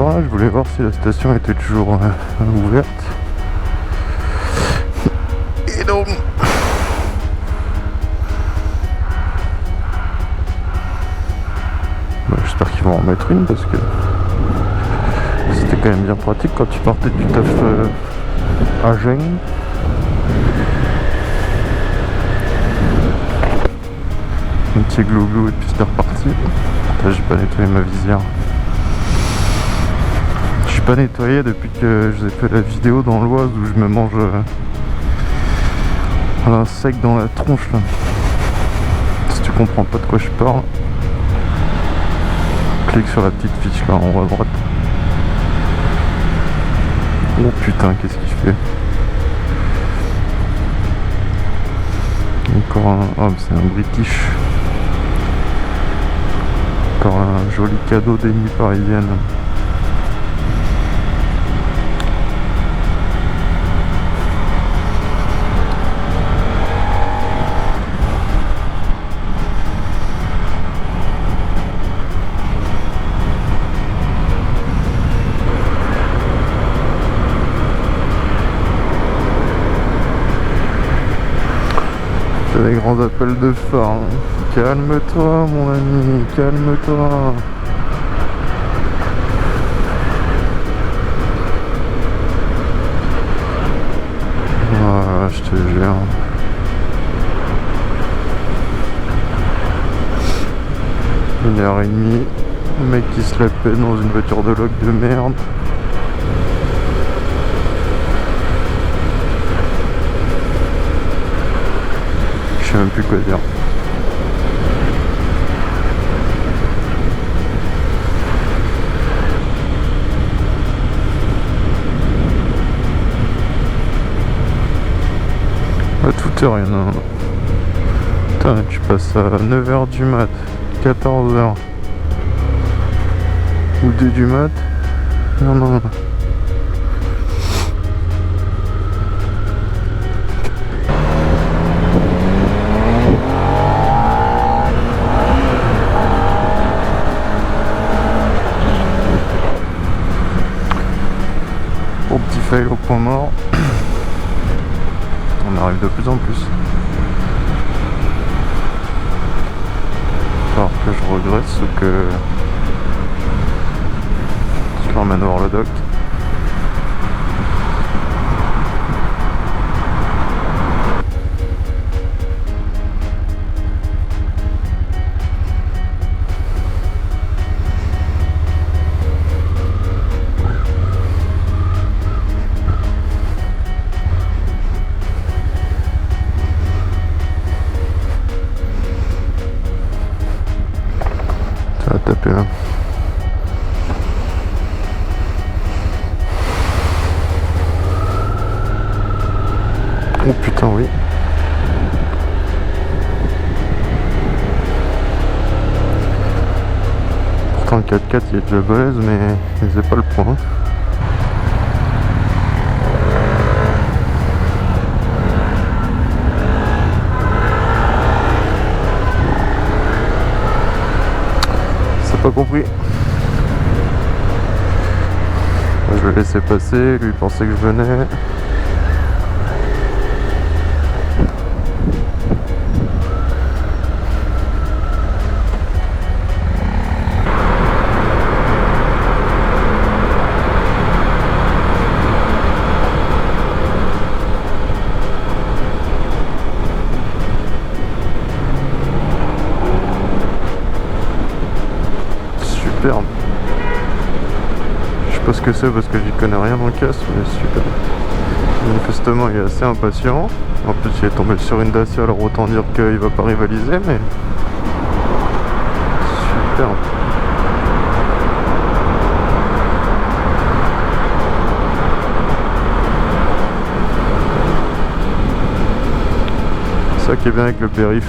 heure là, je voulais voir si la station était toujours ouverte. Et donc j'espère qu'ils vont en mettre une parce que c'était quand même bien pratique quand tu partais du taf à Gênes. Un petit glou-glou et puis c'était reparti. Là, j'ai pas nettoyé ma visière. Je suis pas nettoyé depuis que je vous ai fait la vidéo dans l'Oise où je me mange un sec dans la tronche là. Si tu comprends pas de quoi je parle, clique sur la petite fiche là en haut à droite. Oh putain, qu'est-ce qu'il fait? Encore un... Oh, c'est un British. Encore un joli cadeau des nuits parisiennes. Des grands appels de phare. Calme-toi mon ami, calme-toi. Ah, je te jure. Une heure et demie, le mec qui se la pète dans une voiture de loc de merde. Je sais même plus quoi dire. À toute heure, il y en a un. Putain, tu passes à 9h du mat, 14h. Ou 2 du mat. Non, non. Au petit fail au point mort. On arrive de plus en plus. Alors que je regrette ce que je l'emmène voir le doc. Ça va taper là. Oh putain oui. Pourtant le 4x4 il est déjà balèze mais il faisait pas le point. Pas compris. Je le laissais passer, lui il pensait que je venais. Superbe. Je sais pas ce que c'est parce que j'y connais rien en casse, mais super. Manifestement il est assez impatient. En plus il est tombé sur une Dacia, alors autant dire qu'il va pas rivaliser, mais superbe. C'est ça qui est bien avec le périph'.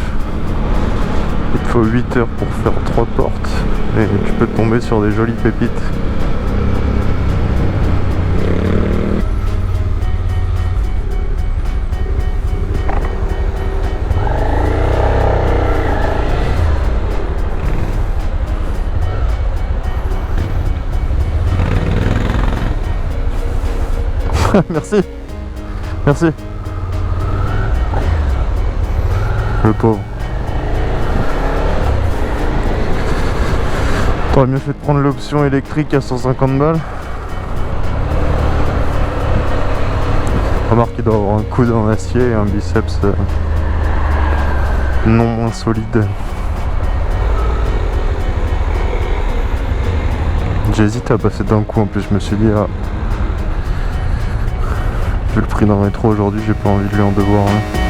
Il te faut 8 heures pour faire 3 portes et tu peux tomber sur des jolies pépites. Merci. Merci. Le pauvre. T'aurais mieux fait de prendre l'option électrique à 150 balles. Remarque qu'il doit avoir un coude en acier et un biceps non moins solide. J'hésite à passer d'un coup, en plus je me suis dit ah, vu le prix d'un rétro aujourd'hui, j'ai pas envie de lui en devoir hein.